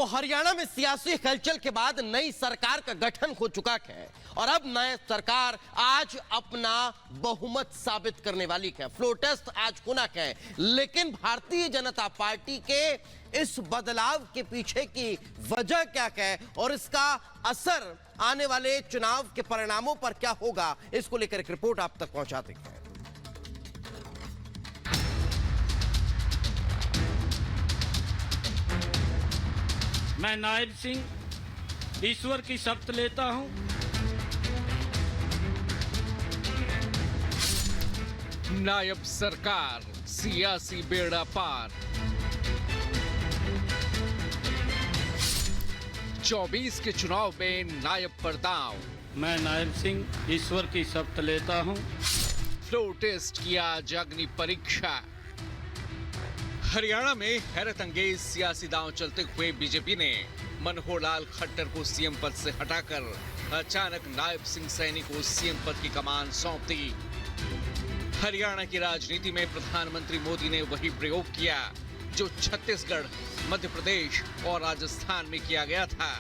तो हरियाणा में सियासी हलचल के बाद नई सरकार का गठन हो चुका है और अब नई सरकार आज अपना बहुमत साबित करने वाली है। फ्लोर टेस्ट आज होना है, लेकिन भारतीय जनता पार्टी के इस बदलाव के पीछे की वजह क्या है और इसका असर आने वाले चुनाव के परिणामों पर क्या होगा, इसको लेकर एक रिपोर्ट आप तक पहुंचाते हैं। मैं नायब सिंह ईश्वर की शपथ लेता हूं। नायब सरकार, सियासी बेड़ा पार। 24 के चुनाव में नायब पर दांव। मैं नायब सिंह ईश्वर की शपथ लेता हूं। फ्लोर टेस्ट की आज अग्नि परीक्षा। हरियाणा में हैरत अंगेज सियासी दांव चलते हुए बीजेपी ने मनोहर लाल खट्टर को सीएम पद से हटाकर अचानक नायब सिंह सैनी को सीएम पद की कमान सौंप दी। हरियाणा की राजनीति में प्रधानमंत्री मोदी ने वही प्रयोग किया जो छत्तीसगढ़, मध्य प्रदेश और राजस्थान में किया गया था।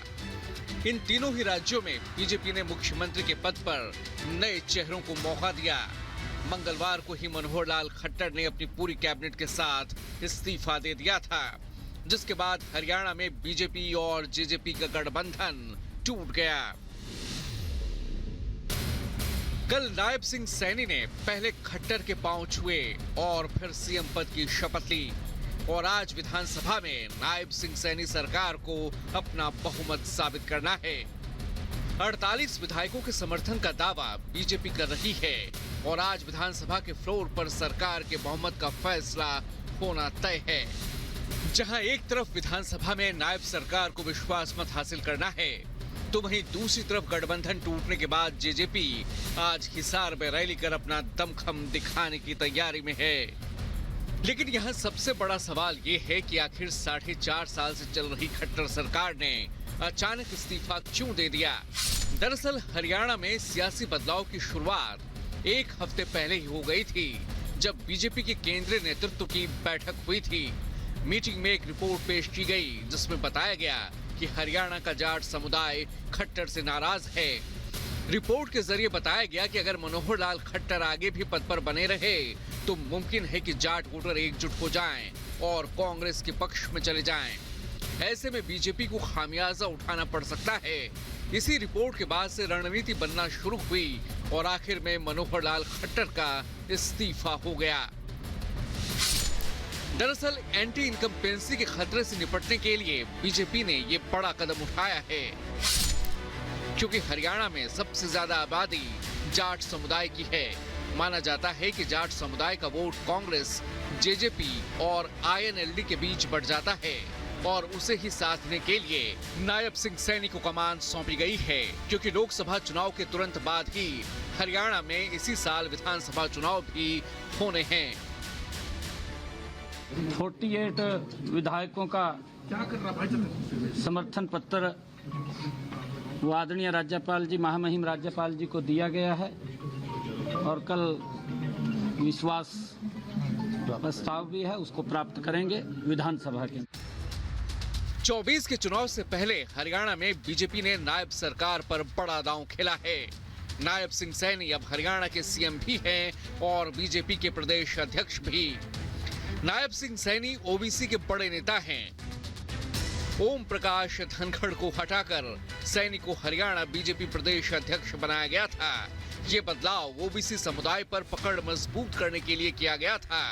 इन तीनों ही राज्यों में बीजेपी ने मुख्यमंत्री के पद पर नए चेहरों को मौका दिया। मंगलवार को ही मनोहर लाल खट्टर ने अपनी पूरी कैबिनेट के साथ इस्तीफा दे दिया था, जिसके बाद हरियाणा में बीजेपी और जेजेपी का गठबंधन टूट गया। कल नायब सिंह सैनी ने पहले खट्टर के पांव छुए और फिर सीएम पद की शपथ ली और आज विधानसभा में नायब सिंह सैनी सरकार को अपना बहुमत साबित करना है। 48 विधायकों के समर्थन का दावा बीजेपी कर रही है और आज विधानसभा के फ्लोर पर सरकार के बहुमत का फैसला होना तय है। जहां एक तरफ विधानसभा में नायब सरकार को विश्वास मत हासिल करना है, तो वहीं दूसरी तरफ गठबंधन टूटने के बाद जेजेपी आज हिसार में रैली कर अपना दमखम दिखाने की तैयारी में है। लेकिन यहाँ सबसे बड़ा सवाल ये है कि आखिर 4.5 साल से चल रही खट्टर सरकार ने अचानक इस्तीफा क्यों दे दिया। दरअसल हरियाणा में सियासी बदलाव की शुरुआत एक हफ्ते पहले ही हो गई थी, जब बीजेपी के केंद्रीय नेतृत्व की बैठक हुई थी। मीटिंग में एक रिपोर्ट पेश की गई जिसमें बताया गया कि हरियाणा का जाट समुदाय खट्टर से नाराज है। रिपोर्ट के जरिए बताया गया कि अगर मनोहर लाल खट्टर आगे भी पद पर बने रहे तो मुमकिन है कि जाट वोटर एकजुट हो जाएं और कांग्रेस के पक्ष में चले जाएं। ऐसे में बीजेपी को खामियाजा उठाना पड़ सकता है। इसी रिपोर्ट के बाद से रणनीति बनना शुरू हुई और आखिर में मनोहर लाल खट्टर का इस्तीफा हो गया। दरअसल एंटी इनकम्पेंसी के खतरे से निपटने के लिए बीजेपी ने ये बड़ा कदम उठाया है, क्योंकि हरियाणा में सबसे ज्यादा आबादी जाट समुदाय की है। माना जाता है कि जाट समुदाय का वोट कांग्रेस, जेजेपी और आईएनएलडी के बीच बढ़ जाता है और उसे ही साधने के लिए नायब सिंह सैनी को कमान सौंपी गई है, क्योंकि लोकसभा चुनाव के तुरंत बाद ही हरियाणा में इसी साल विधानसभा चुनाव भी होने हैं। 48 विधायकों का समर्थन पत्र वो आदरणीय राज्यपाल जी, महामहिम राज्यपाल जी को दिया गया है और कल विश्वास प्रस्ताव भी है, उसको प्राप्त करेंगे विधानसभा के। 24 के चुनाव से पहले हरियाणा में बीजेपी ने नायब सरकार पर बड़ा दांव खेला है। नायब सिंह सैनी अब हरियाणा के सीएम भी हैं और बीजेपी के प्रदेश अध्यक्ष भी। नायब सिंह सैनी ओबीसी के बड़े नेता हैं। ओम प्रकाश धनखड़ को हटाकर सैनी को हरियाणा बीजेपी प्रदेश अध्यक्ष बनाया गया था। ये बदलाव ओबीसी समुदाय पर पकड़ मजबूत करने के लिए किया गया था।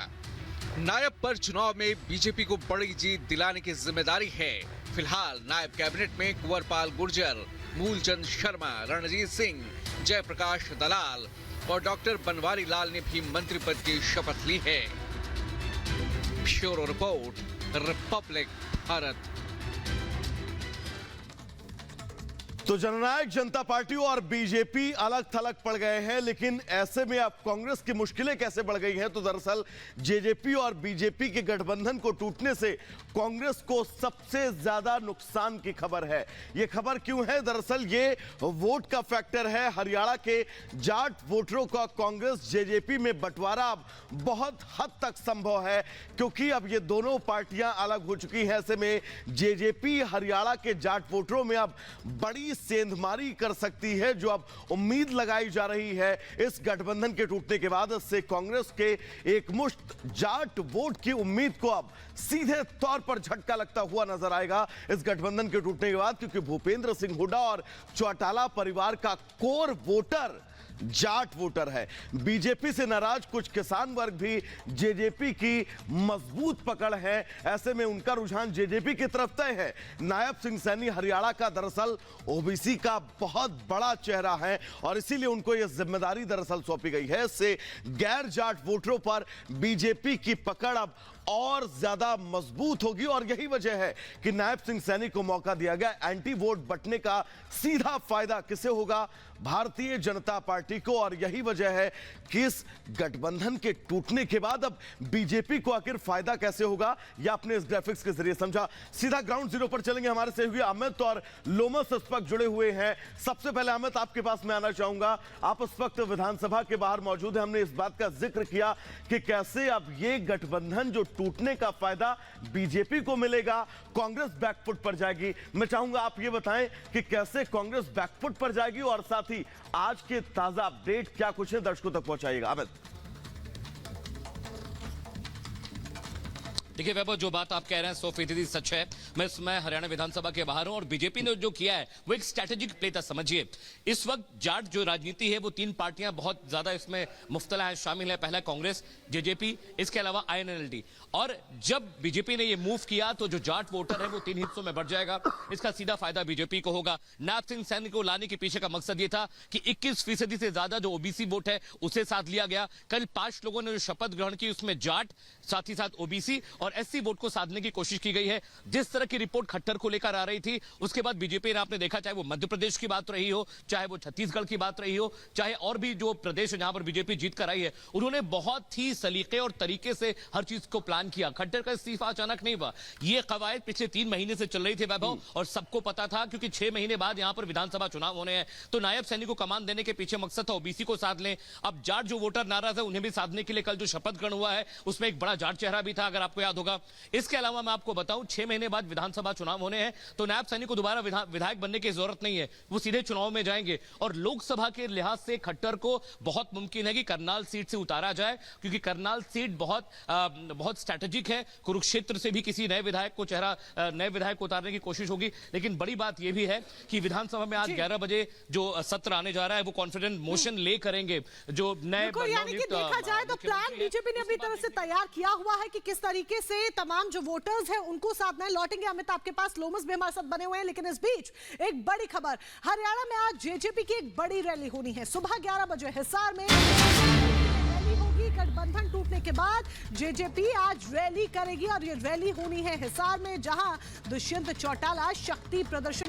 नायब पर चुनाव में बीजेपी को बड़ी जीत दिलाने की जिम्मेदारी है। फिलहाल नायब कैबिनेट में कुंवरपाल गुर्जर, मूलचंद शर्मा, रणजीत सिंह, जयप्रकाश दलाल और डॉक्टर बनवारी लाल ने भी मंत्री पद की शपथ ली है। Bureau report, Republic Bharat. तो जननायक जनता पार्टी और बीजेपी अलग थलग पड़ गए हैं, लेकिन ऐसे में अब कांग्रेस की मुश्किलें कैसे बढ़ गई हैं? तो दरअसल जेजेपी और बीजेपी के गठबंधन को टूटने से कांग्रेस को सबसे ज्यादा नुकसान की खबर है। यह खबर क्यों है? दरअसल ये वोट का फैक्टर है। हरियाणा के जाट वोटरों का कांग्रेस जेजेपी में बंटवारा अब बहुत हद तक संभव है, क्योंकि अब ये दोनों पार्टियां अलग हो चुकी हैं। ऐसे में जेजेपी हरियाणा के जाट वोटरों में अब बड़ी सेंधमारी कर सकती है, जो अब उम्मीद लगाई जा रही है इस गठबंधन के टूटने के बाद से कांग्रेस के एकमुश्त जाट वोट की उम्मीद को अब सीधे तौर पर झटका लगता हुआ नजर आएगा इस गठबंधन के टूटने के बाद, क्योंकि भूपेंद्र सिंह हुड्डा और चौटाला परिवार का कोर वोटर जाट वोटर है। बीजेपी से नाराज कुछ किसान वर्ग भी जेजेपी की मजबूत पकड़ है। ऐसे में उनका रुझान जेजेपी की तरफ तय है। नायब सिंह सैनी हरियाणा का दरअसल ओबीसी का बहुत बड़ा चेहरा है और इसीलिए उनको यह जिम्मेदारी दरअसल सौंपी गई है। इससे गैर जाट वोटरों पर बीजेपी की पकड़ अब और ज्यादा मजबूत होगी और यही वजह है कि नायब सिंह सैनी को मौका दिया गया। एंटी वोट बंटने का सीधा फायदा किसे होगा? भारतीय जनता पार्टी को। और यही वजह है कि इस गठबंधन के टूटने के बाद अब बीजेपी को आखिर फायदा कैसे होगा, यह आपने इस ग्राफिक्स के जरिए समझा। सीधा ग्राउंड जीरो पर चलेंगे। हमारे से हुए अमित और लोमस इस वक्त जुड़े हुए हैं। सबसे पहले अमित, आपके पास मैं आना चाहूंगा। आप इस वक्त विधानसभा के बाहर मौजूद हैं। हमने इस बात का जिक्र किया कि कैसे अब ये गठबंधन जो टूटने का फायदा बीजेपी को मिलेगा, कांग्रेस बैकफुट पर जाएगी। मैं चाहूंगा आप ये बताएं कि कैसे कांग्रेस बैकफुट पर जाएगी और साथ ही आज के ताजा अपडेट क्या कुछ है, दर्शकों तक पहुंचाइएगा। अमित, देखिए वैभव, जो बात आप कह रहे हैं 100% सच है। मैं इस समय हरियाणा विधानसभा के बाहर हूं और बीजेपी ने जो किया है वो एक स्ट्रैटेजिक प्ले था। समझिए, इस वक्त जाट जो राजनीति है वो तीन पार्टियां बहुत ज्यादा इसमें मुफ्तला है, शामिल है। पहला कांग्रेस, जेजेपी, इसके अलावा आईएनएलडी। और जब बीजेपी ने ये मूव किया तो जो जाट वोटर है वो तीन हिस्सों में बढ़ जाएगा। इसका सीधा फायदा बीजेपी को होगा। नायब सिंह सैनी को लाने के पीछे का मकसद ये था कि 21% से ज्यादा जो ओबीसी वोट है उसे साथ लिया गया। कल 5 लोगों ने जो शपथ ग्रहण की उसमें जाट, साथ ही साथ ओबीसी और एससी वोट को साधने की कोशिश की गई है। जिस तरह की रिपोर्ट खट्टर को लेकर आ रही थी, उसके बाद बीजेपी ने, आपने देखा, चाहे वो मध्य प्रदेश की बात रही हो, चाहे वो छत्तीसगढ़ की बात रही हो, चाहे और भी जो प्रदेश है जहां पर बीजेपी जीत कर आई है, उन्होंने बहुत ही सलीके और तरीके से हर चीज को प्लान किया। खट्टर का इस्तीफा अचानक नहीं हुआ। ये कवायद पिछले 3 महीने से चल रही थी वैभव, और सबको पता था, क्योंकि 6 महीने बाद यहां पर विधानसभा चुनाव होने हैं। तो नायब सैनी को कमान देने के पीछे मकसद था ओबीसी को साध लें। अब जाट जो वोटर नाराज है उन्हें भी साधने के लिए कल जो शपथ ग्रहण हुआ है उसमें एक बड़ा जाट चेहरा भी था, अगर आपको याद होगा। इसके अलावा मैं आपको बताऊं, 6 महीने बाद विधानसभा चुनाव होने हैं, तो नायब सैनी को दोबारा विधायक बनने की जरूरत नहीं है, वो सीधे चुनाव में जाएंगे। और लोकसभा के लिहाज से खट्टर को बहुत मुमकिन है कि करनाल सीट से उतारा जाए, क्योंकि करनाल सीट बहुत स्ट्रैटेजिक है। कुरुक्षेत्र से भी किसी नए विधायक को उतारने की कोशिश होगी। लेकिन बड़ी बात यह भी है कि विधानसभा में आज 11 बजे जो सत्र आने जा रहा है वो कॉन्फिडेंस मोशन ले करेंगे। जो नए यानी कि देखा जाए तो प्लान बीजेपी ने अपनी तरफ से तैयार किया हुआ है कि किस तरीके से तमाम जो वोटर्स हैं उनको साधना है। लौटेंगे अमित आपके पास, लोमस भी हमारे साथ बने हुए हैं। लेकिन इस बीच एक बड़ी खबर, हरियाणा में आज जेजेपी की एक बड़ी रैली होनी है। सुबह 11 बजे हिसार में रैली होगी। गठबंधन टूटने के बाद जेजेपी आज रैली करेगी और ये रैली होनी है हिसार में, जहां दुष्यंत चौटाला शक्ति प्रदर्शन